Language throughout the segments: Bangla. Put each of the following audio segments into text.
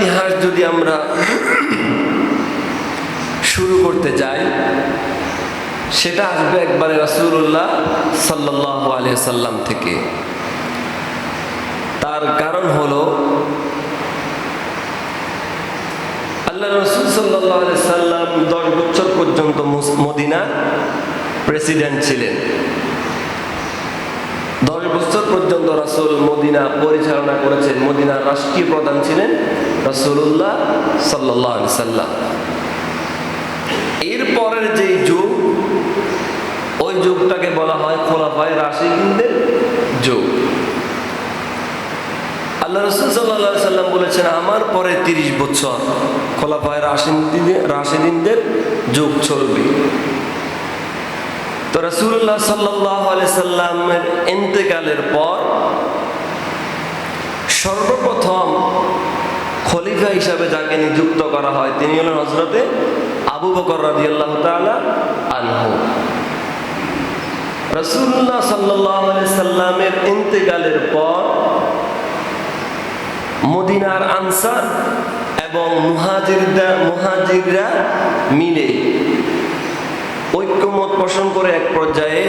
ইতিহাস যদি আমরা শুরু করতে যাই, সেটা আসবে একবারে রাসূলুল্লাহ সাল্লাল্লাহু আলাইহি সাল্লাম থেকে। তার কারণ হলো আল্লাহ রাসূল সাল্লাল্লাহু আলাইহি সাল্লাম 10 বছর পর্যন্ত মদিনার প্রেসিডেন্ট ছিলেন। 10 বছর পর্যন্ত রাসূল মদিনা পরিচালনা করেছেন। মদিনার রাষ্ট্রীয় প্রধান ছিলেন রাসূলুল্লাহ সাল্লাল্লাহু আলাইহি সাল্লাম। এর পরের যে যুগ, ওই যুগটাকে বলা হয় খোলাফায়ে রাশিদিনদের যুগ। আল্লাহ রাসূল সাল্লাল্লাহু আলাইহি সাল্লাম বলেছেন, আমার পরে 30 বছর খোলাফায়ে রাশিদিনদের যুগ চলবে। তো রাসূলুল্লাহ সাল্লাল্লাহু আলাইহি সাল্লামের ইন্তেকালের পর সর্বপ্রথম খলিফা হিসাবে যাকে নিযুক্ত করা হয় তিনি হলেন হযরতে আবু বকর রাদিয়াল্লাহু তাআলা আনহু। রাসূলুল্লাহ সাল্লাল্লাহু আলাইহি সাল্লামের ইন্তেকালের পর মদিনার আনসার এবং মুহাজিররা মিলে ঐক্যমত পোষণ করে এক পর্যায়ে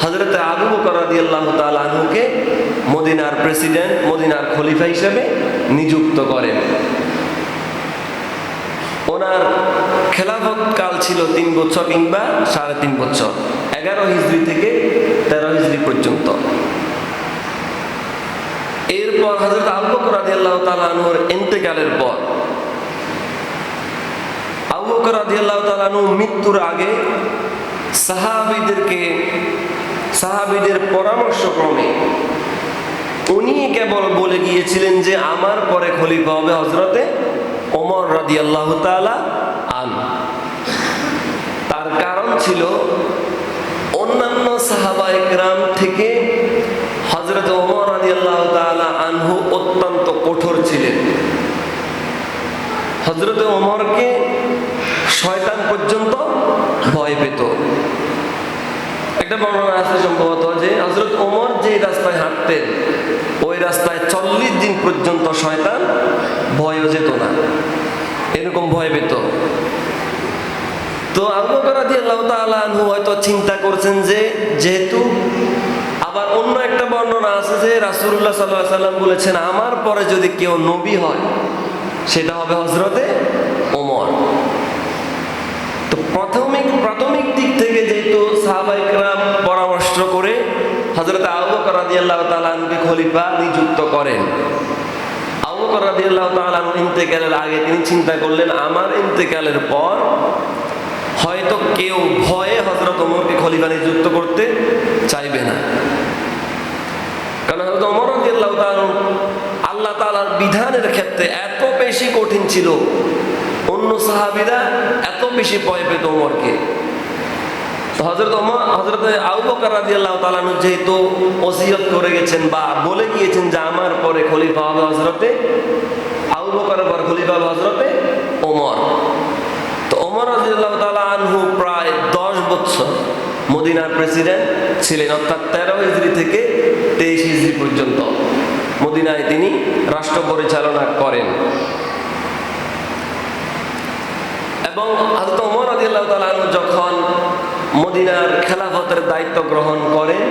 হযরতে আবু বকর রাদিয়াল্লাহু তাআলা আনহুকে মদিনার প্রেসিডেন্ট, মদিনার খলিফা হিসেবে নিযুক্ত করেন। ওনার খেলাফত কাল ছিল 3 বছর কিংবা 3.5 বছর, 11 হিজরি থেকে 13 হিজরি পর্যন্ত। এরপর হযরত আবু বকর রাদিয়াল্লাহু তাআলা আনহুর ইন্তেকালের পর আবু বকর রাদিয়াল্লাহু তাআলা আনহু মৃত্যুর আগে সাহাবীদের পরামর্শক্রমে উনি কেবল বলে গিয়েছিলেন যে আমার পরে খলিফা হবে হযরতে ওমর রাদিয়াল্লাহু তাআলা আনহু। তার কারণ ছিল অন্যান্য সাহাবায়ে কেরাম থেকে হযরত ওমর রাদিয়াল্লাহু তাআলা আনহু অত্যন্ত কঠোর ছিলেন। হযরত ওমরকে শয়তান পর্যন্ত ভয় পেত। একটা বর্ণনা আছে সম্ভবত যে হযরত ওমর যে রাস্তায় হাঁটতেন ওই রাস্তায় 40 দিন পর্যন্ত শয়তান ভয়ও যেত না, এরকম ভয় পেত। তো আবু বকর রাদিয়াল্লাহু তাআলা আনহু হয়তো চিন্তা করছেন যে যেহেতু, আবার অন্য একটা বর্ণনা আছে যে রাসূলুল্লাহ সাল্লাল্লাহু আলাইহি সাল্লাম বলেছেন আমার পরে যদি কেউ নবী হয় সেটা হবে হযরতে ওমর। তো প্রাথমিক দিক থেকে যেহেতু সাহাবায়ে কেরাম পরামর্শ করে হযরতে আবু বকর রাদিয়াল্লাহু তাআলা আনহুকে খলিফা নিযুক্ত করেন। আবু বকর রাদিয়াল্লাহু তাআলা আনহু ইন্তেকালের আগে তিনি চিন্তা করলেন আমার ইন্তেকালের পর হয়তো কেউ ভয়ে হযরত ওমরকে খলিফা নিযুক্ত করতে চাইবে না। কারণ হযরত ওমর রাদিয়াল্লাহু তাআলা আল্লাহ তাআলার বিধানের ক্ষেত্রে এত বেশি কঠিন ছিল, অন্য সাহাবীরা এত বেশি ভয় পেত ওমরকে। তো হযরতে আবু বকর রাদিয়াল্লাহু তাআলা যেহেতু ওসিয়ত করে গেছেন বা বলে গিয়েছেন যে আমার পরে খলিফা হবে হযরতে আবু বকরের পর খলিফা হবে হযরতে ওমর। তো ওমর রাদিয়াল্লাহু তাআলা আনহু প্রায় 10 বছর মদিনার প্রেসিডেন্ট ছিলেন, অর্থাৎ 13 হিজরি থেকে 23 হিজরি পর্যন্ত মদিনায় তিনি রাষ্ট্র পরিচালনা করেন। এবং হযরত ওমর রাদিয়াল্লাহু তাআলা আনহু যখন মদিনার খেলাফতের দায়িত্ব গ্রহণ করেন,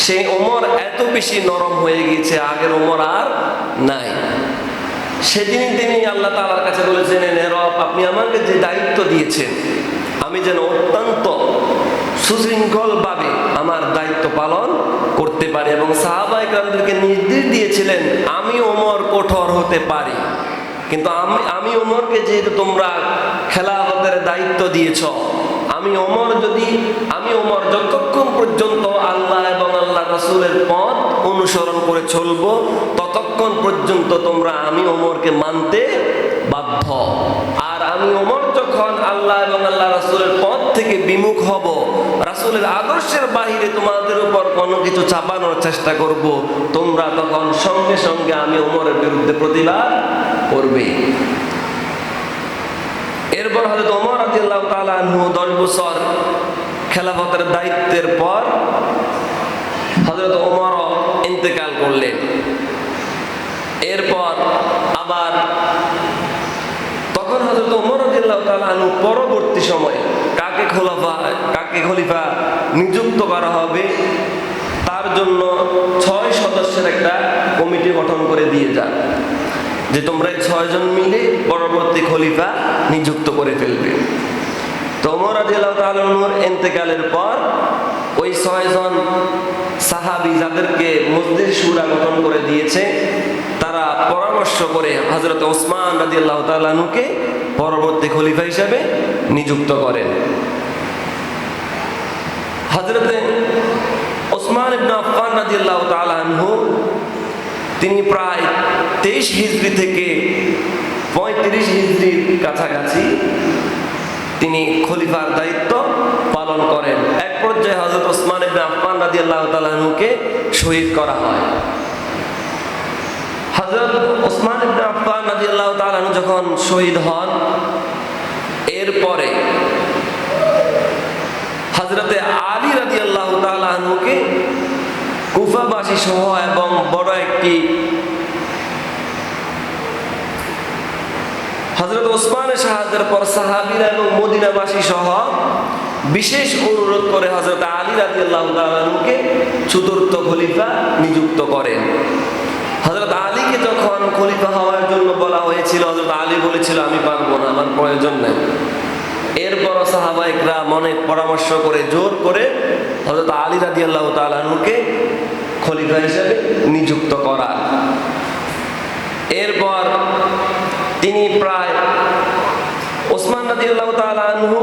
সেই ওমর এত বেশি নরম হয়ে গিয়েছে, আগের ওমর আর নাই। সেদিন তিনি আল্লাহ তাআলার কাছে বলেছেন, হে রব, আপনি আমাকে যে দায়িত্ব দিয়েছেন আমি যেন অত্যন্ত সুশৃঙ্খলভাবে আমার দায়িত্ব পালন করতে পারি। এবং সাহাবায়ে কেরামদেরকে নির্দেশ দিয়েছিলেন আমি ওমর কঠোর হতে পারি, কিন্তু আমি ওমরকে যেহেতু তোমরা খেলাফতের দায়িত্ব দিয়েছ, আমি ওমর যতক্ষণ পর্যন্ত আল্লাহ এবং আল্লাহ রাসূলের পথ অনুসরণ করে চলবো ততক্ষণ পর্যন্ত তোমরা আমি ওমরকে মানতে বাধ্য। আর আমি ওমর যখন আল্লাহ এবং আল্লাহ রাসূলের পথ থেকে বিমুখ হব, রাসূলের আদর্শের বাহিরে তোমাদের উপর কোনো কিছু চাপানোর চেষ্টা করব, তোমরা তখন সঙ্গে সঙ্গে আমি ওমরের বিরুদ্ধে প্রতিবাদ করবে। এরপর হযরত ওমর রাদিয়াল্লাহু তাআলা আনহু 10 বছর খেলাফতের দায়িত্বের পর হযরত ওমর ইন্তেকাল করলেন। এরপর আবার তাআলা আনহু পরবর্তী সময়ে কাকে খলিফা নিযুক্ত করা হবে তার জন্য 6 সদস্যের একটা কমিটি গঠন করে দিয়ে যান, যে তোমরা 6 জন মিলে পরবর্তী খলিফা নিযুক্ত করে ফেলবে। তো ওমর রাদিয়াল্লাহু তাআলা আনহুর ইন্তেকালের পর ওই 6 জন সাহাবী যাদেরকে মজলিস শুরা গঠন করে দিয়েছে, তারা পরামর্শ করে হযরত ওসমান রাদিয়াল্লাহু তাআলা আনহুকে পরবর্তী খলিফা হিসেবে নিযুক্ত করেন। হযরতে ওসমান ইবনে আফফান রাদিয়াল্লাহু তাআলা আনহু তিনি প্রায় 23 হিজরি থেকে 35 হিজরির কাছাকাছি তিনি খলিফার দায়িত্ব পালন করেন। এক পর্যায়ে হযরত ওসমান ইবনে আফফান রাদিয়াল্লাহু তাআলা আনহুকে শহীদ করা হয়। হযরত ওসমান ইবনে আফফান রাদিয়াল্লাহু তাআলা আনহু যখন শহীদ হন, এরপরে হযরতে আলী রাদিয়াল্লাহু তাআলা আনহুকে কুফাবাসী সহ এবং বড় একটি হযরত ওসমানের শাহাদাতের পর সাহাবীরা এবং মদিনাবাসী সহ বিশেষ অনুরোধ করে হযরত আলী রাদিয়াল্লাহু তাআলা আনহুকে চতুর্থ খলিফা নিযুক্ত করেন। হযরত আলীকে যখন খলিফা হওয়ার জন্য বলা হয়েছিল, হযরত আলী বলেছিল আমি পারবো না, আমার প্রয়োজন নেই। এরপর সাহাবায়ে কেরাম অনেক পরামর্শ করে জোর করে হযরত আলী রাদিয়াল্লাহু তাআলা আনহুকে খলিফা হিসেবে নিযুক্ত করার। এরপর তিনি প্রায় ওসমান রাদিয়াল্লাহু তাআলা আনহু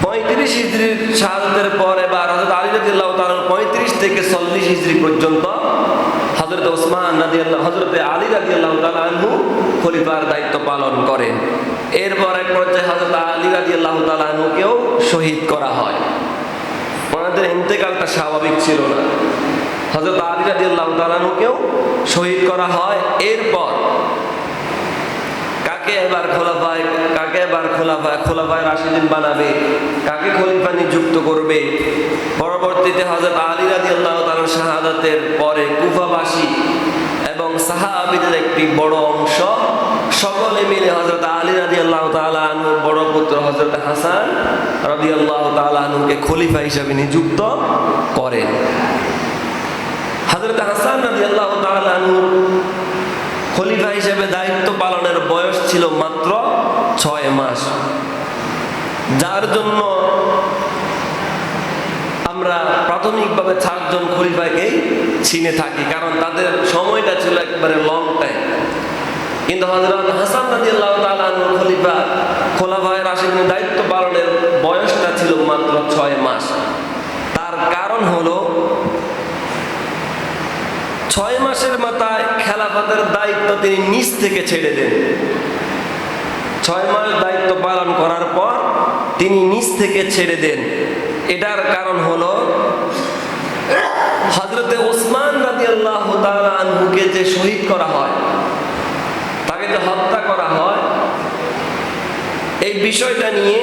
35 হিজরির শাহাদাতের পর এবার হযরত আলী রাদিয়াল্লাহু তাআলা 35 থেকে 40 হিজরি পর্যন্ত হযরত আলী রাদিয়াল্লাহু তাআলা আনহু খলিফার দায়িত্ব পালন করেন। এরপর এক পর্যায়ে হযরত আলী রাদিয়াল্লাহু তাআলা আনহুকেও শহীদ করা হয়। ওনাদের ইন্তেকালটা স্বাভাবিক ছিল না, হযরত আলী রাদিয়াল্লাহু তাআলা আনহুকেও শহীদ করা হয়। এরপর কাকে এবার খোলাফায়ে রাশিদিন বানাবে, কাকে খলিফা নিযুক্ত করবে? পরবর্তীতে হযরত আলী রাদিয়াল্লাহু তাআলা শাহাদাতের পরে কুফাবাসী এবং সাহাবীদের একটি বড় অংশ সকলে মিলে হযরত আলী রাদিয়াল্লাহু তাআলা আনহুর বড় পুত্র হযরত হাসান রাদিয়াল্লাহু তাআলা আনহুকে খলিফা হিসেবে নিযুক্ত করেন। হযরত হাসান রাদিয়াল্লাহু তাআলা আনহুর খলিফা হিসেবে দায়িত্ব পালনের বয়স ছিল মাত্র 6 মাস, যার জন্য আমরা প্রাথমিকভাবে 4 জন খলিফাকেই চিনে থাকি, কারণ তাদের সময়টা ছিল একবারে লং টাইম। কিন্তু হযরত হাসান রাদিয়াল্লাহু তাআলা আনহুর খোলাফায়ে রাশিদিনের দায়িত্ব পালনের বয়সটা ছিল মাত্র 6 মাস। তার কারণ হলো 6 মাসের মাথায় খেলাফতের দায়িত্ব তিনি নিজ থেকে ছেড়ে দেন। 6 মাস দায়িত্ব পালন করার পর তিনি নিজ থেকে ছেড়ে দেন। এটার কারণ হলো হযরতে ওসমান রাদিয়াল্লাহু তাআলা আনহুকে যে শহীদ করা হয়, তাকে যে হত্যা করা হয়, এই বিষয়টা নিয়ে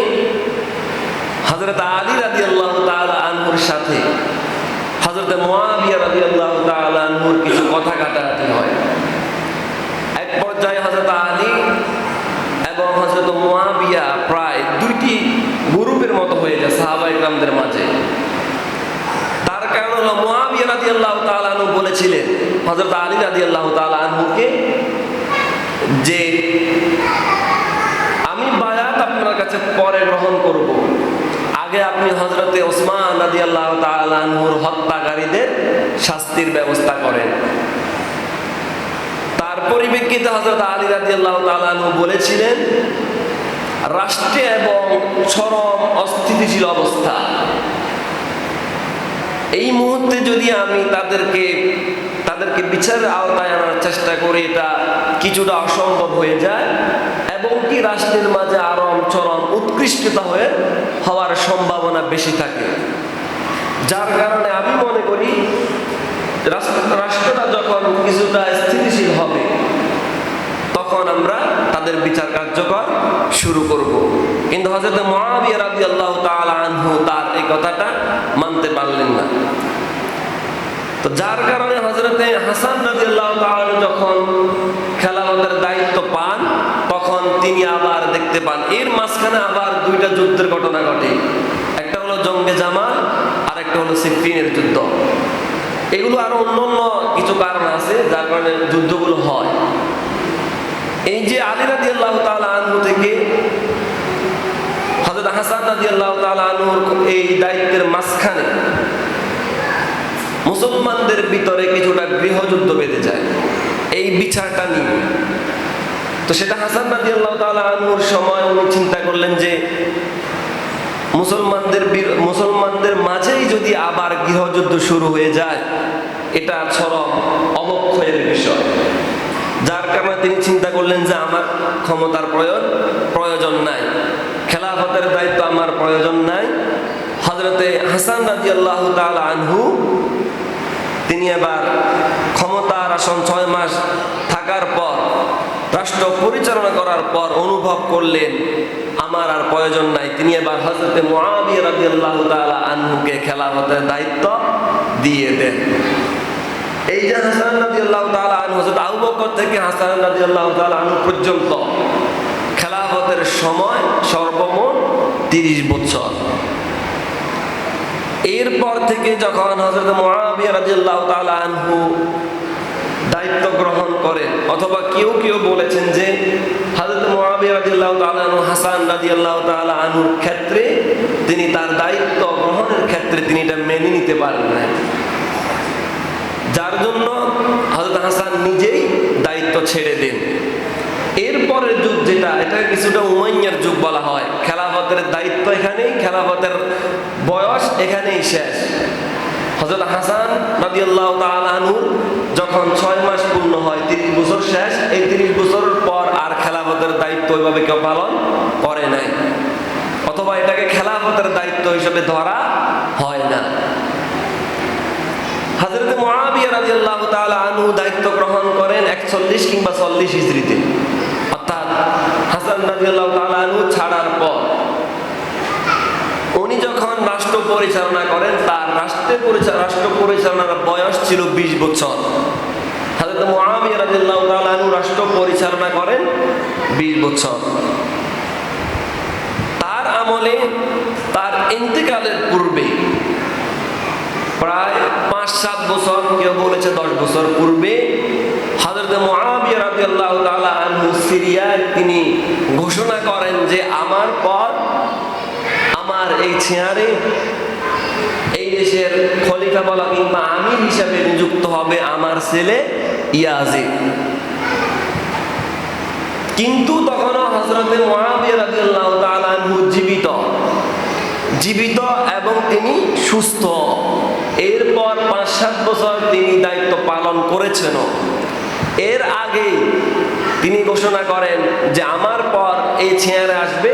হযরত আলী রাদিয়াল্লাহু তাআলা আনহুর সাথে হযরত মুআবিয়া রাদিয়াল্লাহু তাআলা আনহুর কিছু কথা কাটাকাটি হয়। এক পর্যায়ে হযরত আলী এবং হযরত মুআবিয়া প্রায় 2টি গ্রুপের মতো হয়ে যায় সাহাবায়ে কেরামদের মাঝে। তার কারণ হলো মুআবিয়া রাদিয়াল্লাহু তাআলা আনহু বলেছিলেন হযরত আলী রাদিয়াল্লাহু তাআলা আনহুকে যে আমি বায়াত আপনার কাছে পরে গ্রহণ করব, আগে আপনি হযরতে ওসমান রাদিয়াল্লাহু তাআলা আনহুর হত্যাকারীদের শাস্তির ব্যবস্থা করেন। তার পরিপ্রেক্ষিতে হযরত আলী রাদিয়াল্লাহু তাআলা আনহু বলেছিলেন, রাষ্ট্রে এবং চরম অস্থিতিশীল অবস্থা, এই মুহূর্তে যদি আমি তাদেরকে বিচারের আওতায় আনার চেষ্টা করি, এটা কিছুটা অসম্ভব হয়ে যায় এবং কি রাষ্ট্রের মাঝে আরো চরম উৎকৃষ্টতা হওয়ার সম্ভাবনা বেশি থাকে। যার কারণে আমি মনে করি রাষ্ট্রটা যখন কিছুটা স্থিতিশীল হবে, তখন আমরা তাদের বিচার কার্যকর শুরু করব। কিন্তু হযরত মুআবিয়া রাদিয়াল্লাহু তাআলা আনহু তার এই কথাটা মানতে পারলেন না। তো যার কারণে হযরতে হাসান রাদিয়াল্লাহু তাআলা যখন খেলাফতের দায়িত্ব পান, তখন তিনি আবার দেখতে পান। এর মাঝখানে আবার দুইটা যুদ্ধের ঘটনা ঘটে, একটা হলো জঙ্গে জামাল আর একটা হলো সিফফিনের যুদ্ধ। এগুলো আরো অন্যান্য কিছু কারণ আছে যার কারণে যুদ্ধগুলো হয়। এই যে আলী রাদিয়াল্লাহু তাআলা আনহু থেকে হযরত হাসান রাদিয়াল্লাহু তাআলা আনহুর এই দায়িত্বের মাঝখানে মুসলমানদের ভিতরে কিছুটা গৃহযুদ্ধ বেঁধে যায় এই বিচারটা নিয়ে। তো সেটা হাসান রাদিয়াল্লাহু তাআলা আনহুর সময় উনি চিন্তা করলেন যে মুসলমানদের মাঝেই যদি আবার গৃহযুদ্ধ শুরু হয়ে যায়, এটা চরম অবক্ষয়ের বিষয়। যার কারণে তিনি চিন্তা করলেন যে আমার ক্ষমতার প্রয়োজন নাই, খেলাফতের দায়িত্ব আমার প্রয়োজন নাই। হযরতে হাসান রাদিয়াল্লাহু তাআলা আনহু তিনি এবার ক্ষমতার আসন 6 মাস থাকার পর, রাষ্ট্র পরিচালনা করার পর অনুভব করলেন আমার আর প্রয়োজন নাই। তিনি এবার হযরতে মুআবিয়া রাদিয়াল্লাহু তাআলা আনহুকে খেলাফতের দায়িত্ব দিয়ে দেন। এই যে হাসান রাদিয়াল্লাহু তাআলা আনহু, হযরত আবু বকর থেকে হাসান রাদিয়াল্লাহু তাআলা আনহু পর্যন্ত খেলাফতের সময় সর্বমোট 30 বছর। এরপর থেকে যখন হযরত মুআবিয়া রাদিয়াল্লাহু তাআলা আনহু দায়িত্ব গ্রহণ করেন, অথবা কেউ কেউ বলেছেন যে হযরত মুআবিয়া রাদিয়াল্লাহু তাআলা আনহু হাসান রাদিয়াল্লাহু তাআলা আনহুর ক্ষেত্রে তিনি তার দায়িত্ব গ্রহণের ক্ষেত্রে তিনি এটা মেনে নিতে পারেন না, যার জন্য হযরত হাসান নিজেই দায়িত্ব ছেড়ে দেন। এরপরের যুগ যেটা, এটা কিছুটা উমাইয়ার যুগ বলা হয়। খেলাফতের দায়িত্ব এখানেই, খেলাফতের বয়স এখানেই শেষ। হযরত হাসান রাদিয়াল্লাহু তাআলা আনহু যখন 6 মাস পূর্ণ হয়, 30 বছর শেষ। এই 30 বছরের পর আর খেলাফতের দায়িত্ব ওইভাবে কেউ পালন করে নাই, অথবা এটাকে খেলাফতের দায়িত্ব হিসেবে ধরা হয় না। হযরত মুআবিয়া রাদিয়াল্লাহু তাআলা আনহু দায়িত্ব গ্রহণ করেন 41 কিংবা 40 হিজরিতে, অর্থাৎ হাসান রাদিয়াল্লাহু তাআলা আনহু ছাড়ার পর। উনি যখন রাষ্ট্র পরিচালনা করেন, তার রাষ্ট্র পরিচালনার বয়স ছিল 20 বছর। হযরত মুআবিয়া রাদিয়াল্লাহু তাআলা আনহু রাষ্ট্র পরিচালনা করেন 20 বছর। তার আমলে, তার ইন্তেকালের পূর্বে প্রায় 5-7 বছর, কেউ বলেছে 10 বছর পূর্বে, হযরত মুআবিয়া রাদিয়াল্লাহু তাআলা আনহু সিরিয়ায় তিনি ঘোষণা করেন যে আমার পর আমার এই চেয়ারে এই দেশের খলিফা বলা কিংবা আমির হিসাবে নিযুক্ত হবে আমার ছেলে ইয়াজিদ। কিন্তু তখনও হযরত মুআবিয়া রাদিয়াল্লাহু তাআলা আনহু জীবিত এবং তিনি সুস্থ। এরপর 5-7 বছর তিনি দায়িত্ব পালন করেছেন। এর আগে তিনি ঘোষণা করেন যে আমার পর এই চেয়ারে আসবে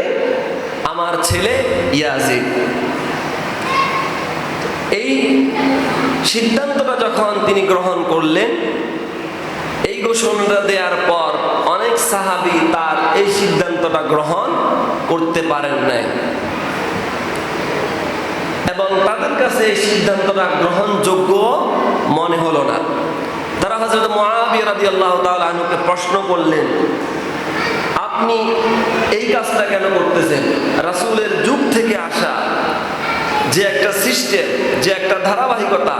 আমার ছেলে ইয়াজিদ। এই সিদ্ধান্তটা যখন তিনি গ্রহণ করলেন, এই ঘোষণাটা দেওয়ার পর অনেক সাহাবী তার এই সিদ্ধান্তটা গ্রহণ করতে পারেন নাই, এবং তাদের কাছে এই সিদ্ধান্তটা গ্রহণযোগ্য মনে হলো না। তারা হযরত মুআবিয়া রাদিয়াল্লাহু তাআলা আনহুকে প্রশ্ন করলেন, আপনি এই কাজটা কেন করতেছেন? রাসূলের যুগ থেকে আসা যে একটা সিস্টেম, যে একটা ধারাবাহিকতা,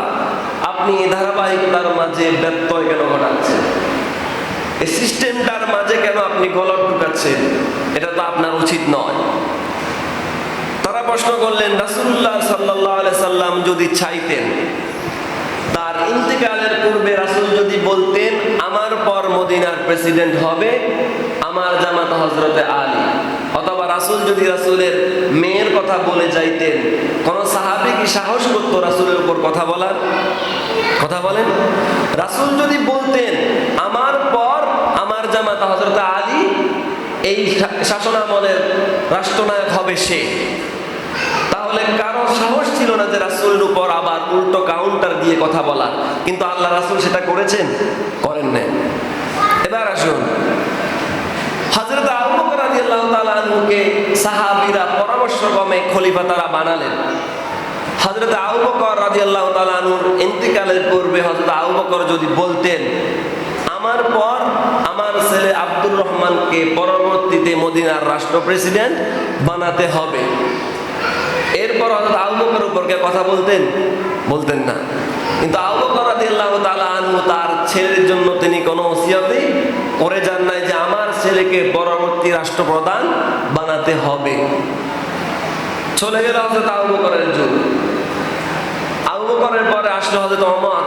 আপনি এই ধারাবাহিকতার মাঝে ব্যত্যয় কেন ঘটাচ্ছেন? এই সিস্টেমটার মাঝে কেন আপনি গলদ ঢুকাচ্ছেন? এটা তো আপনার উচিত নয়। তারা প্রশ্ন করলেন, রাসূলুল্লাহ সাল্লাল্লাহু আলাইহি সাল্লাম যদি চাইতেন, তার ইন্তেকালের পূর্বে রাসূল যদি বলতেন আমার পর মদিনার প্রেসিডেন্ট হবে আমার জামাতা হযরতে আলী, অথবা রাসূল যদি রাসূলের মেয়ের কথা বলে যাইতেন, কোন সাহাবী কি সাহস করতো রাসূলের উপর কথা বলার? কথা বলেন। রাসূল যদি বলতেন আমার পর আমার জামাতা হযরতে আলী এই শাসনামলের রাষ্ট্রনায়ক হবে সে, তাহলে কারো সাহস ছিল না যে রাসূলের উপর আবার উল্টো কাউন্টার দিয়ে কথা বলা। কিন্তু আল্লাহ রাসূল সেটা করেছেন? করেন নাই। এবার আসুন, হযরত আবু বকর রাদিয়াল্লাহু তাআলা আনহুকে সাহাবীরা পরামর্শক্রমে খলিফা তারা বানালেন। হযরত আবু বকর রাদিয়াল্লাহু তাআলা আনহুর ইন্তেকালের পূর্বে হযরত আবু বকর যদি বলতেন আমার পর আমার ছেলে আব্দুর রহমানকে পরবর্তীতে মদিনার রাষ্ট্র প্রেসিডেন্ট বানাতে হবে। এরপর হযরত আবু বকরের উপর কে কথা বলতেন না। কিন্তু আবু বকর রাদিয়াল্লাহু তাআলা আনহু তার ছেলের জন্য তিনি কোনো ওসিয়তই করে যান নাই যে আমার ছেলেকে পরবর্তী রাষ্ট্রপ্রধান বানাতে হবে। চলে গেল হযরত আবু বকরের যুগ। আবু বকরের পরে আসলো হযরত ওমর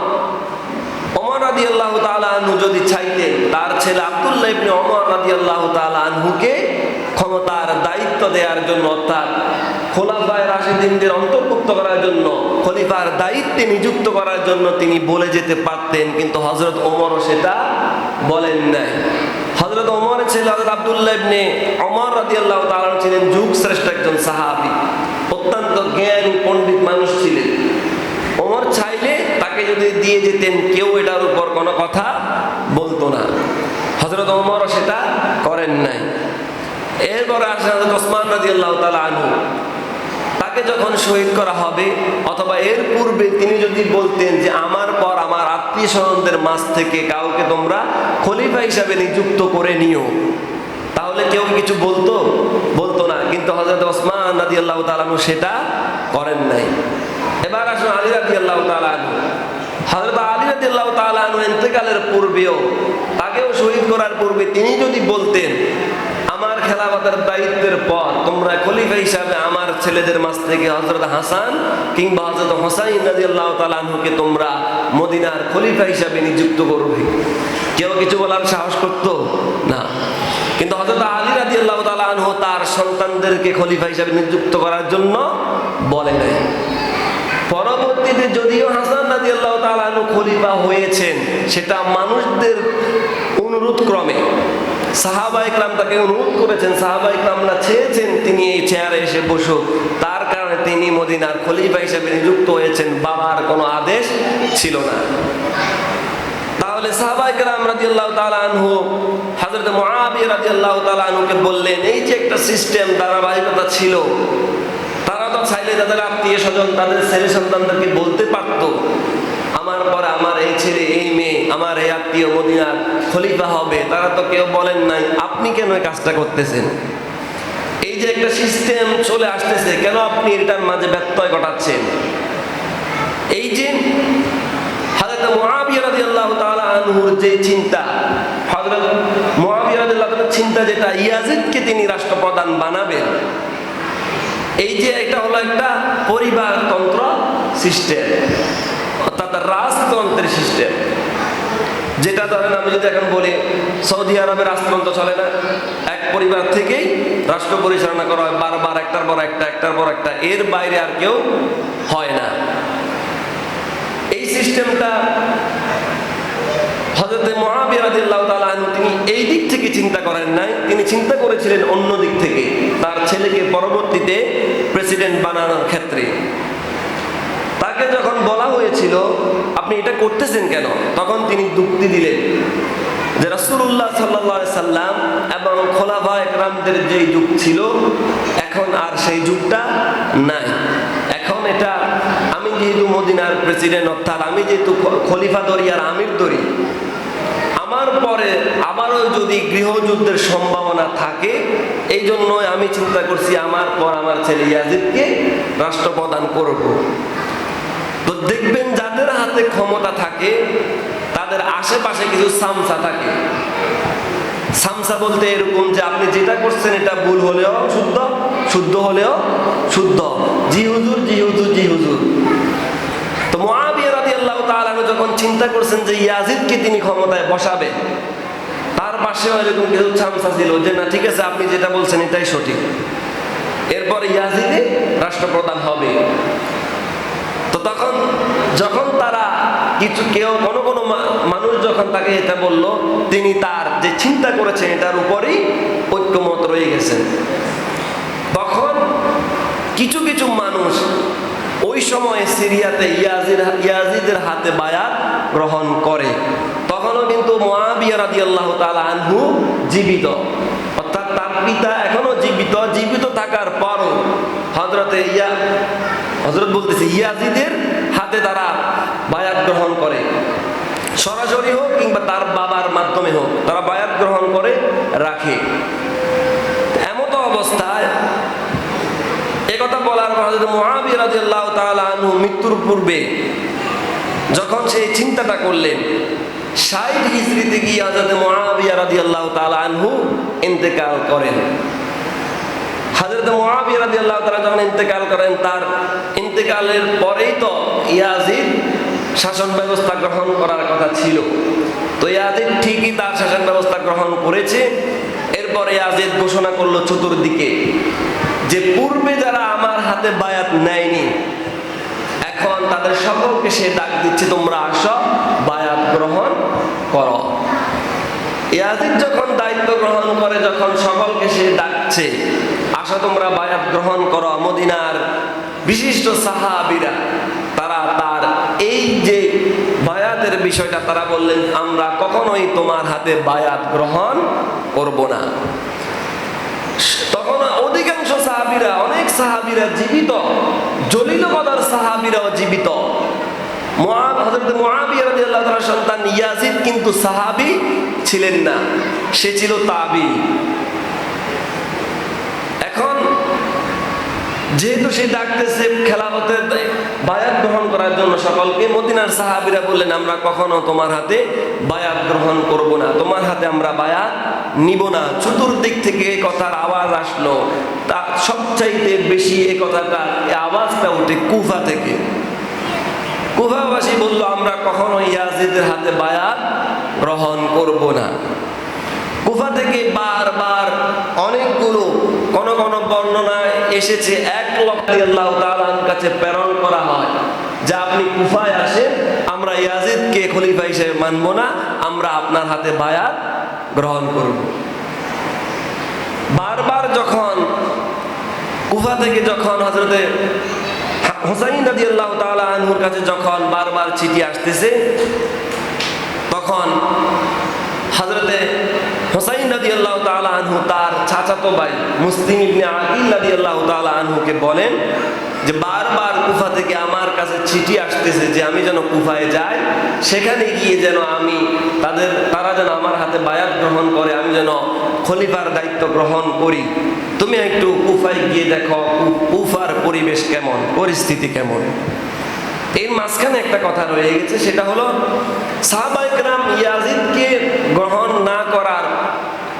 রাদিয়াল্লাহু তাআলা আনহু যদি চাইতেন তার ছেলে আব্দুল্লাহ ইবনে ওমর রাদিয়াল্লাহু তাআলা আনহুকে ক্ষমতার দায়িত্ব দেওয়ার জন্য, অর্থাৎ খোলাফায়ে রাশিদিনদের অন্তর্ভুক্ত করার জন্য, খলিফার দায়িত্বে নিযুক্ত করার জন্য তিনি বলে যেতে পারতেন, কিন্তু হযরত ওমরও সেটা বলেন নাই। হযরত ওমরের ছেলে হযরত আব্দুল্লাহ ইবনে ওমর রাদিয়াল্লাহু তাআলা ছিলেন যুগ শ্রেষ্ঠ একজন সাহাবী, অত্যন্ত জ্ঞানী পণ্ডিত মানুষ ছিলেন। ওমর চাইলে তাকে যদি দিয়ে যেতেন, কেউ এটার উপর কোনো কথা বলতো না। হযরত ওমরও সেটা করেন নাই। এরপরে আসেন হযরত ওসমান রাদিয়াল্লাহু তাআলা আনহু। তাকে যখন শহীদ করা হবে, অথবা এর পূর্বে তিনি যদি বলতেন যে আমার পর আমার আত্মীয় স্বজনদের মাঝ থেকে কাউকে তোমরা খলিফা হিসাবে নিযুক্ত করে নিও, তাহলে কেউ কিছু বলতো না। কিন্তু হযরত ওসমান রাদিয়াল্লাহু তাআলা আনহু সেটা করেন নাই। এবার আসুন আলী রাদিয়াল্লাহু তাআলা আনহু। হযরত আলী রাদিয়াল্লাহু তাআলা আনহু ইন্তেকালের পূর্বেও, তাকেও শহীদ করার পূর্বে তিনি যদি বলতেন আমার খেলাফতের দায়িত্বের পর তোমরা খলিফা হিসাবে আমার ছেলেদের মাঝ থেকে হযরত হাসান কিংবা হযরত হুসাইন রাদিয়াল্লাহু তাআলা আনহুকে তোমরা মদিনার খলিফা হিসাবে নিযুক্ত করবে, কেউ কিছু বলার সাহস করতো না। কিন্তু হযরত আলী রাদিয়াল্লাহু তাআলা আনহু তার সন্তানদেরকে খলিফা হিসাবে নিযুক্ত করার জন্য বলে নাই। পরবর্তীতে যদিও হাসান রাদিয়াল্লাহু তাআলা আনহু খলিফা হয়েছেন, সেটা মানুষদের অনুরোধ ক্রমে। সাহাবায়ে কেরাম তাকে অনুরোধ করেছেন, সাহাবায়ে কেরামরা চেয়েছেন তিনি এই চেয়ারে এসে বসুক, তার কারণে তিনি মদিনার খলিফা হিসেবে নিযুক্ত হয়েছেন, বাবার কোনো আদেশ ছিল না। তাহলে সাহাবায়ে কেরাম রাদিয়াল্লাহু তাআলা আনহু হযরত মুআবিয়া রাদিয়াল্লাহু তাআলা আনহুকে বললেন, এই যে একটা সিস্টেম ধারাবাহিকতা ছিল, তারা তো চাইলে তাদের আত্মীয় স্বজন তাদের ছেলে সন্তানদেরকে বলতে পারত আমার পরে আমার এই ছেলে এই মেয়ে আমার এই আত্মীয় মদিনার খলিফা হবে, তারা তো কেউ বলেন নাই। আপনি কেন এই কাজটা করতেছেন? এই যে একটা সিস্টেম চলে আসতেছে, কেন আপনি এটার মাঝে ব্যত্যয় ঘটাচ্ছেন? এই যে হযরত মুআবিয়া রাদিয়াল্লাহু তাআলা আনহুর যে চিন্তা, হযরত মুআবিয়া রাদিয়াল্লাহু তাআলার চিন্তা যেটা ইয়াজিদকে তিনি রাষ্ট্রপ্রধান বানাবেন, এই যে এটা হলো একটা পরিবারতন্ত্র সিস্টেম, অর্থাৎ রাজতন্ত্রের সিস্টেম। যেটা ধরেন আমি যদি এখন বলি সৌদি আরবের রাজতন্ত্র চলে না, এক পরিবার থেকেই রাষ্ট্র পরিচালনা করা হয়, বারবার একটার পর একটা, এর বাইরে আর কেউ হয় না। এই সিস্টেমটা হযরত মুআবিয়া রাদিয়াল্লাহু তাআলা আনহু তিনি এই দিক থেকে চিন্তা করেন নাই, তিনি চিন্তা করেছিলেন অন্য দিক থেকে, তার ছেলেকে পরবর্তীতে প্রেসিডেন্ট বানানোর ক্ষেত্রে। তাকে যখন বলা হয়েছিল আপনি এটা করতেছেন কেন, তখন তিনি যুক্তি দিলেন যে রাসূলুল্লাহ সাল্লাল্লাহু আলাইহি সাল্লাম এবং খোলাফায়ে কেরামদের যে যুগ ছিল, এখন আর সেই যুগটা নাই। এখন এটা আমি যেহেতু মদিনার প্রেসিডেন্ট, অর্থাৎ আমি যেহেতু খলিফা ধরি আর আমির ধরি, আমার পরে আবারও যদি গৃহযুদ্ধের সম্ভাবনা থাকে, এই জন্যই আমি চিন্তা করছি আমার পর আমার ছেলে ইয়াজিদকে রাষ্ট্রপ্রধান করব। তো দেখবেন যাদের হাতে ক্ষমতা থাকে তাদের আশেপাশে কিছু সামসা থাকে। সামসা বলতে এরকম যে আপনি যেটা করছেন এটা ভুল হলেও শুদ্ধ, শুদ্ধ হলেও শুদ্ধ, জি হুজুর জি হুজুর জি হুজুর। তো মুআবিয়া রাদিয়াল্লাহু তাআলা যখন চিন্তা করছেন যে ইয়াজিদকে তিনি ক্ষমতায় বসাবেন, তার পাশেও এরকম কিছু সামসা ছিল যে না ঠিক আছে আপনি যেটা বলছেন এটাই সঠিক, এরপর ইয়াজিদই রাষ্ট্রপ্রধান হবে। তো তখন যখন তারা কেউ কোনো মানুষ যখন তাকে এটা বলল, তিনি তার যে চিন্তা করেছেন এটার উপরই ঐক্যমত রয়ে গেছেন। তখন কিছু কিছু মানুষ ওই সময় সিরিয়াতে ইয়াজিদের হাতে বায়াত গ্রহণ করে। তখনও কিন্তু মুআবিয়া রাদিয়াল্লাহু তাআলা আনহু জীবিত, অর্থাৎ তার পিতা এখনো জীবিত থাকার পরও হযরত বলতেছে ইয়াজিদের হাতে তারা বায়াত গ্রহণ করে, সরাসরি হোক কিংবা তার বাবার মাধ্যমে হোক, তারা বায়াত গ্রহণ করে রাখে। এমত অবস্থায় একথা বলার পর হযরত মুআবিয়া রাদিয়াল্লাহু তাআলা আনহু মৃত্যুর পূর্বে যখন সেই চিন্তাটা করলেন, ৬০ হিজরিতে গিয়ে হযরত মুআবিয়া রাদিয়াল্লাহু তাআলা আনহু ইন্তেকাল করেন। হযরত মুআবিয়া রাদিয়াল্লাহু তাআলা যখন ইন্তেকাল করেন, তার ইন্তেকালের পরেই তো ইয়াজিদ শাসন ব্যবস্থা গ্রহণ করার কথা ছিল। তো ইয়াজিদ ঠিকই তার শাসন ব্যবস্থা গ্রহণ করেছে। এরপরে ইয়াজিদ ঘোষণা করলো চতুর্দিকে যে পূর্বে যারা আমার হাতে বায়াত নেয়নি, এখন তাদের সকলকে সে ডাক দিচ্ছে, তোমরা আসো, বায়াত গ্রহণ করো। ইয়াজিদ যখন দায়িত্ব গ্রহণ করে, যখন সকলকে সে ডাকছে, আসো তোমরা বায়াত গ্রহণ করো, মদিনার বিশিষ্ট সাহাবীরা তারা তার এই যে বায়াতের বিষয়টা তারা বললেন, আমরা কখনোই তোমার হাতে বায়াত গ্রহণ করব না। তখন অধিকাংশ সাহাবীরা, অনেক সাহাবীরা জীবিত, জলিল কদর সাহাবীরাও জীবিত। হযরত মুআবিয়া রাদিয়াল্লাহু তাআলার সন্তান ইয়াজিদ কিন্তু সাহাবী ছিলেন না, সে ছিল তাবী। এখন যেহেতু সে ডাকতেছে খেলাফতের বায়াত গ্রহণ করার জন্য সকলকে, মদিনার সাহাবীরা বললেন, আমরা কখনো তোমার হাতে বায়াত গ্রহণ করব না, তোমার হাতে আমরা বায়াত নিব না। চতুর্দিক থেকে এই কথার আওয়াজ আসলো। তা সবচাইতে বেশি এই কথাটা, এই আওয়াজটা উঠে কুফা থেকে। কুফাবাসী বলল, আমরা কখনো ইয়াজিদের হাতে বায়াত গ্রহণ করব না। কুফা থেকে বারবার অনেকগুলো কোন কোন বর্ণনায় এসেছে ১ লক্ষ রাদিয়াল্লাহু তাআলার কাছে প্রেরণ করা হয় যে আপনি কুফায় আসেন, আমরা ইয়াজিদকে খলিফা হিসেবে মানব না, আমরা আপনার হাতে বায়াত গ্রহণ করব। বারবার যখন কুফা থেকে যখন হযরতে হুসাইন রাদিয়াল্লাহু তাআলা আনহুর কাছে যখন বারবার চিঠি আসতেছে, তখন হযরতে হুসাইন রাদিয়াল্লাহু তাআলা আনহু তার চাচাতো ভাই মুসলিম ইবনে আকিল রাদিয়াল্লাহু তাআলা আনহুকে বলেন যে বারবার কুফা থেকে আমার কাছে চিঠি আসতেছে যে আমি যেন কুফায় যাই, সেখানে গিয়ে যেন আমি তারা যেন আমার হাতে বায়াত গ্রহণ করে, আমি যেন খলিফার দায়িত্ব গ্রহণ করি। তুমি একটু কুফায় গিয়ে দেখো কুফার পরিবেশ কেমন, পরিস্থিতি কেমন। এর মাঝখানে একটা কথা রয়ে গেছে, সেটা হলো সাহাবায়ে কেরাম ইয়াজিদকে গ্রহণ না করার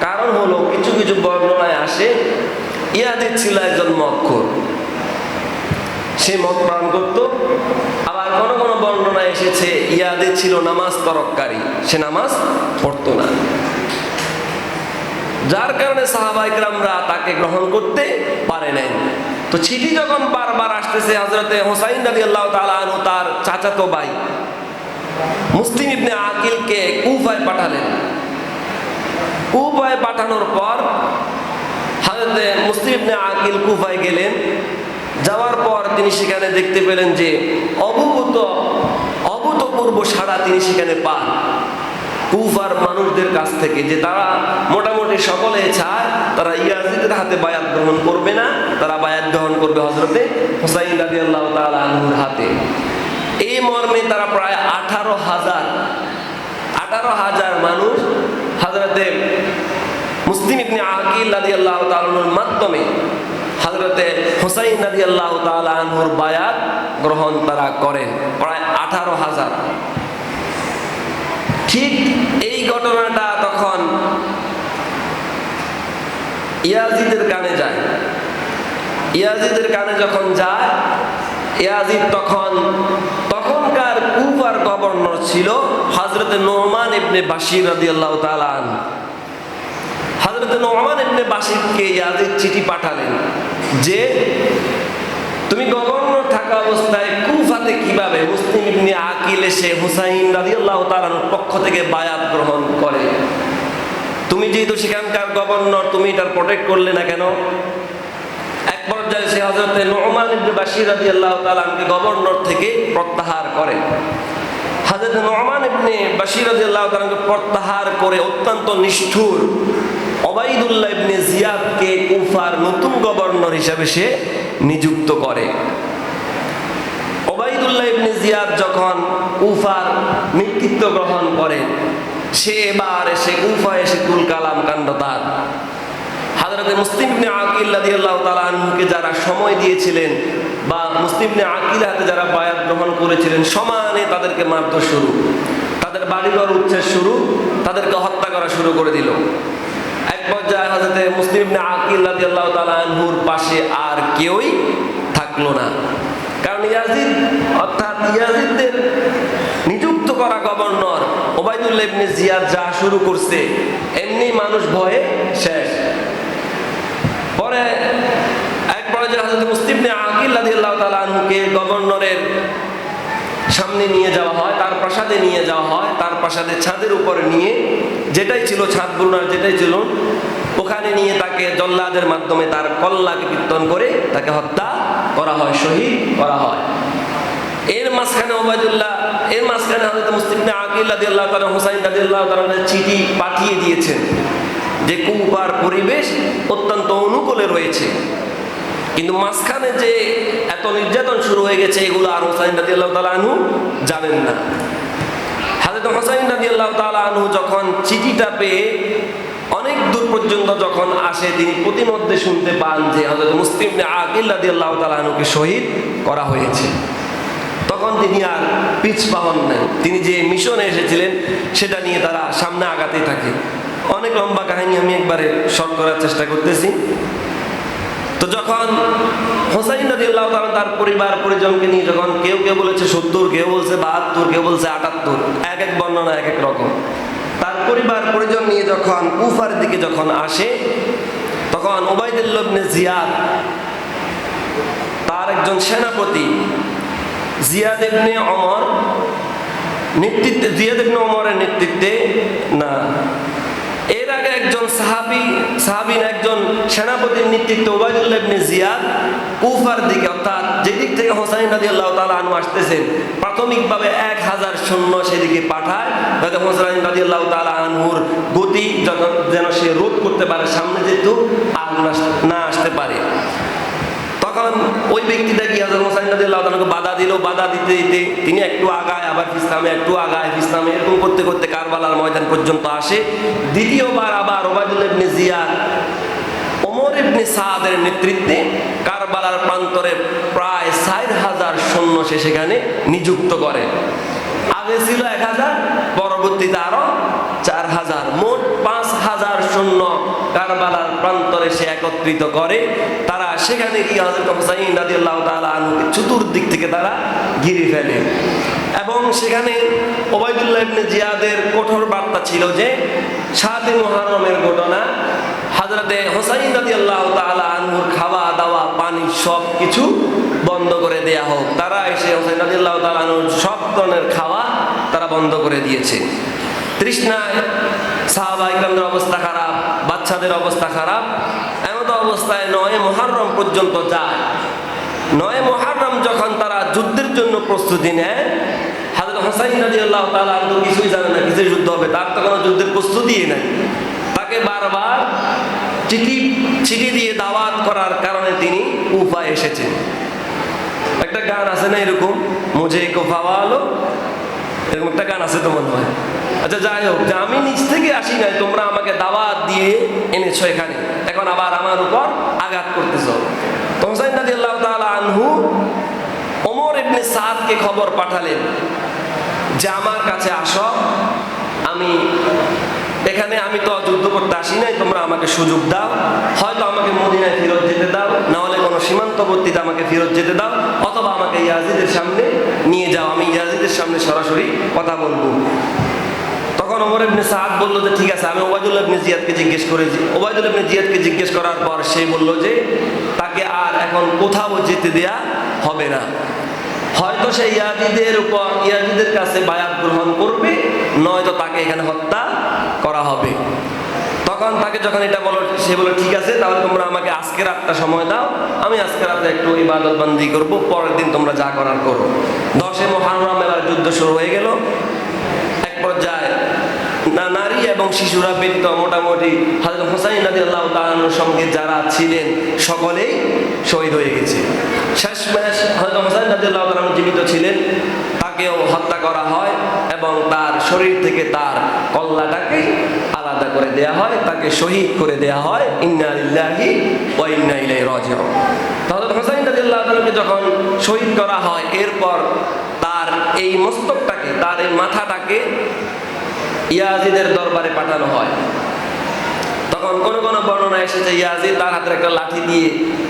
কারণ হলো, কিছু কিছু বর্ণনায় আসে ইয়াজিদ ছিল একজন মক্খর, সে মদ পান করত। আবার কোন কোন বর্ণনায় এসেছে ইয়াজিদ ছিল নামাজ তরককারী, সে নামাজ পড়তো না, যার কারণে সাহাবায়ে কেরামরা তাকে গ্রহণ করতে পারে নাই। তো চিঠি যখন বারবার আসতেছে, হযরতে হুসাইন রাদিয়াল্লাহু তাআলা আনহু তার চাচাতো ভাই মুসলিম ইবনে আকিলকে কুফায় পাঠালেন। কুফায় পাঠানোর পর হযরতে মুসলিম ইবনে আকিল কুফায় গেলেন। যাওয়ার পর তিনি সেখানে দেখতে পেলেন যে অভূতপূর্ব সাড়া তিনি সেখানে পান কুফার মানুষদের কাছ থেকে, যে তারা মোটামুটি সকলে চায় তারা ইয়াজিদের হাতে বায়াত গ্রহণ করবে না, তারা বায়াত গ্রহণ করবে হযরতে হুসাইন রাদিয়াল্লাহু তাআলা আনহুর হাতে। এই মর্মে তারা প্রায় 18,000 মানুষ হযরতে মুসলিম ইবনে আকিল রাদিয়াল্লাহু তাআলার মাধ্যমে হযরতে হুসাইন রাদিয়াল্লাহু তাআলা আনহুর বায়াত গ্রহণ তারা করেন, প্রায় 18,000। ঠিক এই ঘটনাটা তখন ইয়াজিদের কানে যায়। ইয়াজিদের কানে যখন যায়, ইয়াজিদ তখনকার কুফার গভর্নর ছিল হযরতে নুমান ইবনে বাশির রাদিয়াল্লাহু তাআলা আনহু। হযরতে নুমান ইবনে বাশিরকে ইয়াজিদ চিঠি পাঠালেন যে তুমি গভর্নর থাকা অবস্থায় কুফাতে কিভাবে মুসলিম ইবনে আকিল এসে হুসাইন রাদিয়াল্লাহু তাআলার পক্ষ থেকে বায়াত গ্রহণ করে, তুমি যেহেতু সেখানকার গভর্নর, তুমি এটার প্রোটেক্ট করলে না কেন? এক পর্যায়ে সে হযরতে নুমান ইবনে বাশির রাদিয়াল্লাহু তাআলাকে গভর্নর থেকে প্রত্যাহার করে। হযরতে নুমান ইবনে বাশির রাদিয়াল্লাহু তাআলাকে প্রত্যাহার করে অত্যন্ত নিষ্ঠুর ওবাইদুল্লাহ ইবনে জিয়াদকে কুফার নতুন গভর্নর হিসেবে সে নিযুক্ত করে। ওবাইদুল্লাহ ইবনে জিয়াদ যখন কুফার নেতৃত্ব গ্রহণ করেন, সে এবার এসে কুফায় এসে কুল কালাম কাণ্ড তার। হযরত মুসলিম ইবনে আকিল রাদিয়াল্লাহু তাআলা আনহুকে যারা সময় দিয়েছিলেন বা মুসলিম ইবনে আকিল হাতে যারা বায়াত গ্রহণ করেছিলেন, সমানে তাদেরকে মারধর শুরু, তাদের বাড়িঘর উচ্ছেদ শুরু, তাদেরকে হত্যা করা শুরু করে দিল। এক পর্যায়ে হযরত মুসলিম ইবনে আকিল রাদিয়াল্লাহু তাআলা আনহুর পাশে আর কেউই থাকলো না। কারণ ইয়াজিদ অর্থাৎ ইয়াজিদদের নিযুক্ত করা গভর্নর ওবায়দুল্লাহ ইবনে জিয়াদ যা শুরু করছে, এমনি মানুষ ভয়ে শেষ। পরে এক পর্যায়ে হযরত মুসলিম ইবনে আকিল রাদিয়াল্লাহু তাআলা আনহুকে গভর্নরের সামনে নিয়ে যাওয়া হয়, তার প্রাসাদে নিয়ে যাওয়া হয়। তার প্রাসাদের ছাদের উপরে নিয়ে, যেটাই ছিল ছাদ বুনার যেটাই ছিল, ওখানে নিয়ে তাকে জল্লাদের মাধ্যমে তার কল্লাকে কীর্তন করে তাকে হত্যা করা হয়, শহীদ করা হয়। এর মাঝখানে হযরত মুসলিম ইবনে আকিল রাদিয়াল্লাহু তাআলা হুসাইন রাদিয়াল্লাহু তাআলা চিঠি পাঠিয়ে দিয়েছেন যে কুফার পরিবেশ অত্যন্ত অনুকূলে রয়েছে, কিন্তু মাঝখানে যে এত নির্যাতন শুরু হয়ে গেছে এগুলো আর হুসাইন রাদিয়াল্লাহু তাআলা আনহু জানেন না। হযরত হুসাইন রাদিয়াল্লাহু তাআলা আনহু যখন চিঠিটা পেয়ে অনেক দূর পর্যন্ত যখন আসে, তিনি প্রতিমধ্যে শুনতে পান যে হযরত মুসলিম ইবনে আকিল রাদিয়াল্লাহু তাআলা আনহুকে শহীদ করা হয়েছে। তখন তিনি আর পিছপা হন নাই, তিনি যে মিশনে এসেছিলেন সেটা নিয়ে তারা সামনে আগাতেই থাকে। অনেক লম্বা কাহিনী, আমি একবারে শর্ট করার চেষ্টা করতেছি। তো যখন হুসাইন রাদিয়াল্লাহু তাআলা তার পরিবার পরিজনকে নিয়ে, যখন কেউ কেউ বলেছে 70, কেউ বলছে 72, কেউ বলছে 78, এক এক বর্ণনা এক এক রকম, তার পরিবার পরিজন নিয়ে যখন কুফার দিকে যখন আসে, তখন ওবায়দুল্লাহ ইবনে জিয়াদ তার একজন সেনাপতি জিয়াদ ইবনে ওমরের নেতৃত্বে না, এর আগে একজন সাহাবীর একজন সেনাপতির নেতৃত্বে ওবায়দুল্লাহ ইবনে জিয়াদ কুফার দিকে, অর্থাৎ যেদিক থেকে হুসাইন রাদিয়াল্লাহু তাআলা আনহু আসতেছেন, প্রাথমিকভাবে 1000 সৈন্য সেদিকে পাঠায়, যাতে হুসাইন রাদিয়াল্লাহু তাআলা আনহুর গতি যেন সে রোধ করতে পারে, সামনে যেহেতু আর না আসতে পারে। তখন ওই ব্যক্তিটা কি হযরত হুসাইন রাদিয়াল্লাহু তাআলাকে বাধা দিল। বাধা দিতে দিতে তিনি একটু আগায়, আবার ইসলামে একটু আগায়, ইসলামে এরকম করতে করতে কারবালার ময়দান পর্যন্ত আসে। দ্বিতীয়বার আবার ওবায়দুল্লাহ ইবনে জিয়াদ ওমর ইবনে সাদের নেতৃত্বে কারবালার প্রান্তরে প্রায় 4000 সৈন্য সে সেখানে নিযুক্ত করে। আগে ছিল 1000, পরবর্তীতে আরো 4000, মোট 5000 সৈন্য কারবালার প্রান্তরে সে একত্রিত করে। তারা সেখানে গিয়ে হযরত হুসাইন রাদিয়াল্লাহু তাআলা আনহুকে চতুর্দিক থেকে তারা ঘিরে ফেলে, এবং সেখানে ওবায়দুল্লাহ ইবনে জিয়াদের কঠোর বার্তা ছিল যে 7 মুহররমের ঘটনা, হযরতে হুসাইন রাদিয়াল্লাহু তাআলা আনহুর খাওয়া দাওয়া পানি সব কিছু বন্ধ করে দেয়া হোক। তারা এসে হুসাইন রাদিয়াল্লাহু তাআলা আনহুর সব ধরনের খাওয়া তারা বন্ধ করে দিয়েছে। তৃষ্ণায় সাহাবায়ে কেরামদের অবস্থা খারাপ, বাচ্চাদের অবস্থা খারাপ। এমন অবস্থায় 9 মুহররম পর্যন্ত যায়। 9 মুহররম যখন তারা যুদ্ধের জন্য প্রস্তুতি নেয়, হযরত হুসাইন রাদিয়াল্লাহু তাআলা আনহু কিছুই জানে না কিসের যুদ্ধ হবে, তার তো কোনো যুদ্ধের প্রস্তুতিই নাই। তাকে বারবার চিঠি দিয়ে দাওয়াত করার কারণে তিনি কুফায় এসেছেন। একটা গান আছে না এরকম, মুঝে কুফা ওয়ালো, এরকম একটা গান আছে তো মনে হয়। আচ্ছা যাই হোক, যে আমি নিজ থেকে আসি নাই, তোমরা আমাকে দাওয়াত দিয়ে এনেছো এখানে, এখন আবার আমার উপর আঘাত করতেছো। তো হুসাইন রাদিয়াল্লাহু তাআলা আনহু ওমর ইবনে সাদকে খবর পাঠালেন যে আমার কাছে আসো, আমি তো যুদ্ধ করতে আসি নাই, তোমরা আমাকে সুযোগ দাও, হয়তো আমাকে মদিনায় ফেরত যেতে দাও, না হলে কোনো সীমান্তবর্তীতে আমাকে ফেরত যেতে দাও, অথবা আমাকে ইয়াজিদের সামনে নিয়ে যাও, আমি ইয়াজিদের সামনে সরাসরি কথা বলবো। তখন ওমর ইবনে সাদ বলল যে ঠিক আছে, আমি ওবায়দুল্লাহ ইবনে জিয়াদকে জিজ্ঞেস করেছি। ওবায়দুল্লাহ ইবনে জিয়াদকে জিজ্ঞেস করার পর সে বলল যে তাকে আর এখন কোথাও যেতে দেয়া হবে না, হয়তো সে ইয়াজিদের কাছে বায়াত গ্রহণ করবে, নয়তো তাকে এখানে হত্যা করা হবে। তখন তাকে যখন এটা বলো, সে বলল ঠিক আছে, তাহলে তোমরা আমাকে আজকে রাতটা সময় দাও, আমি আজকে রাতে একটু ইবাদত বন্দি করবো, পরের দিন তোমরা যা করার করো। 10 মুহররম এবার যুদ্ধ শুরু হয়ে গেল। এক পর্যায়ে নারী এবং শিশুরা ব্যতীত মোটামুটি হযরত হুসাইন রাদিয়াল্লাহু তাআলার সঙ্গে যারা ছিলেন সকলেই শহীদ হয়ে গেছে। শেষমেশ হযরত হুসাইন রাদিয়াল্লাহু তাআলা জীবিত ছিলেন, তাকে তাকেও হত্যা করা হয় এবং তার শরীর থেকে তার কল্লাটাকে আলাদা করে দেয়া হয়, তাকে শহীদ করে দেয়া হয়। ইন্না লিল্লাহি ওয়া ইন্না ইলাইহি রাজিউন। হযরত হুসাইন রাদিয়াল্লাহু তাআলাকে যখন শহীদ করা হয়, এরপর তার এই মস্তকটাকে, তার এই মাথাটাকে ইয়াজিদের দরবারে পাঠানো হয়। তখন কোন কোন বর্ণনা এসেছে ইয়াজিদ তার হাতের একটা লাঠি দিয়ে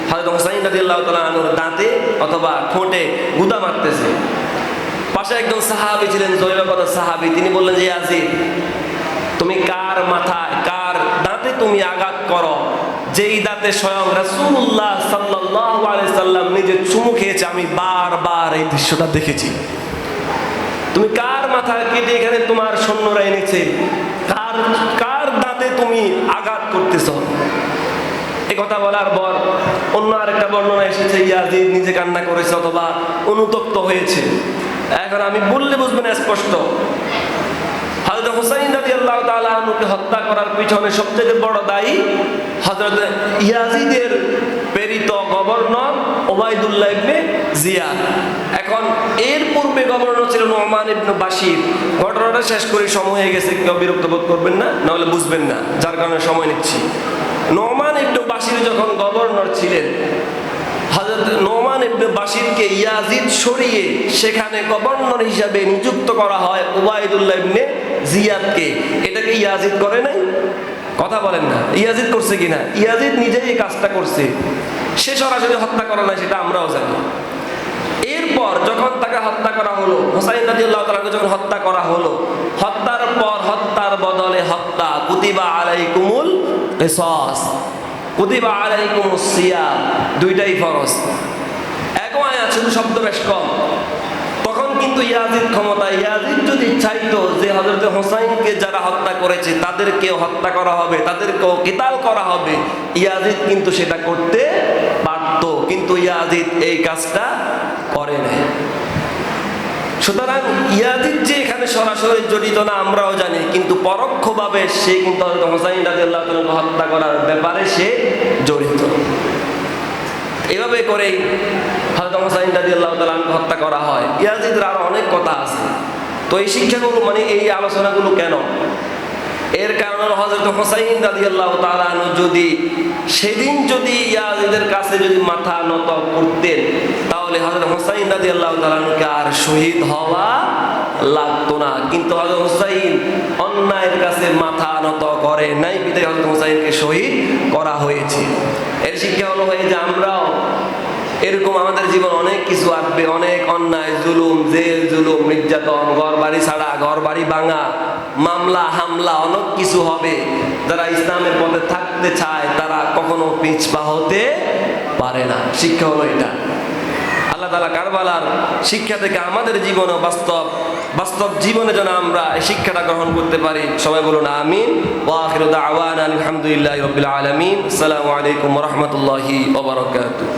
হযরত হুসাইন রাদিয়াল্লাহু তাআলা আনহুর দাঁতে অথবা ঠোঁটে গুদা মারতেছে। পাশে একজন সাহাবী ছিলেন, জৈবগত সাহাবী, তিনি বললেন যে ইয়াজিদ, তুমি কার মাথায়, কার দাঁতে তুমি আঘাত করো, যেই দাঁতে স্বয়ং রাসূলুল্লাহ সাল্লাল্লাহু আলাইহি সাল্লাম নিজে চুমু খেয়েছে। আমি বারবার এই দৃশ্যটা দেখেছি। তুমি কার মাথা কেটে এখানে তোমার সৈন্যরা এনেছে, কার দাঁতে তুমি আঘাত করতেছ? এই কথা বলার পর অন্য আরেকটা বর্ণনা এসেছে ইয়াজিদ নিজে কান্না করেছে অথবা অনুতপ্ত হয়েছে। এখন আমি বললে বুঝবেন স্পষ্ট, হযরত হুসাইন রাদিয়াল্লাহু তাআলা আনহুকে হত্যা করার পিছনে সবচেয়ে বড় দায়ী হযরত ইয়াজিদের প্রেরিত গভর্নর ওবাইদুল্লাহ ইবনে জিয়াদ। এখন এর পূর্বে গভর্নর ছিল নোমান ইবনে বাশির। ঘটনাটা শেষ করে সময় হয়ে গেছে, কেউ বিরক্ত বোধ করবেন না, নাহলে বুঝবেন না, যার কারণে সময় নিচ্ছি। নোমান ইবনে বাশির যখন গভর্নর ছিলেন, হযরত নোমান ইবনে বাশিরকে ইয়াজিদ সরিয়ে সেখানে গভর্নর হিসাবে নিযুক্ত করা হয় ওবাইদুল্লাহ ইবনে জিয়াদকে। এটাকে ইয়াজিদ করে নাই? কথা বলেন না, ইয়াজিদ করছে কিনা? ইয়াজিদ নিজেই এই কাজটা করছে। সে সরাসরি হত্যা করা নাই, সেটা আমরাও জানি। এরপর যখন তাকে হত্যা করা হলো, হুসাইন রাদিয়াল্লাহু তাআলাকে যখন হত্যা করা হলো, হত্যার পর হত্যার বদলে হত্যা, কুতিবা আলাইকুমুল কিসাস, কুতিবা আলাইকুমুস সিয়াম, দুইটাই ফরজ। একই আয়াত, শুধু শব্দ বেশ কম। তখন কিন্তু ইয়াজিদ ক্ষমতায়, ইয়াজিদ যদি চাইতো যে হযরত হুসাইনকে যারা হত্যা করেছে তাদেরকেও হত্যা করা হবে, তাদেরকেও কিতাল করা হবে, ইয়াজিদ কিন্তু সেটা করতে পারত, কিন্তু ইয়াজিদ এই কাজটা করে নাই। সুতরাং ইয়াজিদ যে এখানে সরাসরি জড়িত না আমরাও জানি, কিন্তু পরোক্ষভাবে সে কিন্তু হযরত হুসাইন রাদিয়াল্লাহু তাআলাকে হত্যা করার ব্যাপারে সে জড়িত। এভাবে করেই হযরত হুসাইন রাদিয়াল্লাহু তাআলাকে হত্যা করা হয়। ইয়াজিদের আরো অনেক কথা আছে। তো এই শিক্ষাগুলো, মানে এই আলোচনাগুলো কেন? এর কারণ হযরত হুসাইন রাদিয়াল্লাহু তাআলা যদি সেদিন যদি ইয়াজিদের কাছে যদি মাথা নত করতেন, তাহলে হযরত হুসাইন রাদিয়াল্লাহু তাআলাকে আর শহীদ হওয়া লাগতো না। কিন্তু হযরত হুসাইন অন্যায়ের কাছে মাথা নত করে নাই, বিধায় হযরত হুসাইনকে শহীদ করা হয়েছে। এর শিক্ষা হলো যে আমরাও এরকম আমাদের জীবন অনেক কিছু আসবে, অনেক অন্যায়, জুলুম, জেল জুলুম, নির্যাতন, ঘর বাড়ি ছাড়া, ঘর বাড়ি ভাঙা, মামলা হামলা, অনেক কিছু হবে। যারা ইসলামের পথে থাকতে চায় তারা কখনো পিছপা হতে পারে না। শিক্ষা হলো এটা। আল্লাহ তাআলা কারবালার শিক্ষা থেকে আমাদের জীবনে বাস্তব জীবনে যেন আমরা এই শিক্ষাটা গ্রহণ করতে পারি। সবাই বলুন আমিন। ওয়া আখিরু দাওয়ানা আলহামদুলিল্লাহি রাব্বিল আলামিন। আসসালামু আলাইকুম ওয়া রাহমাতুল্লাহি ওয়া বারাকাতুহু।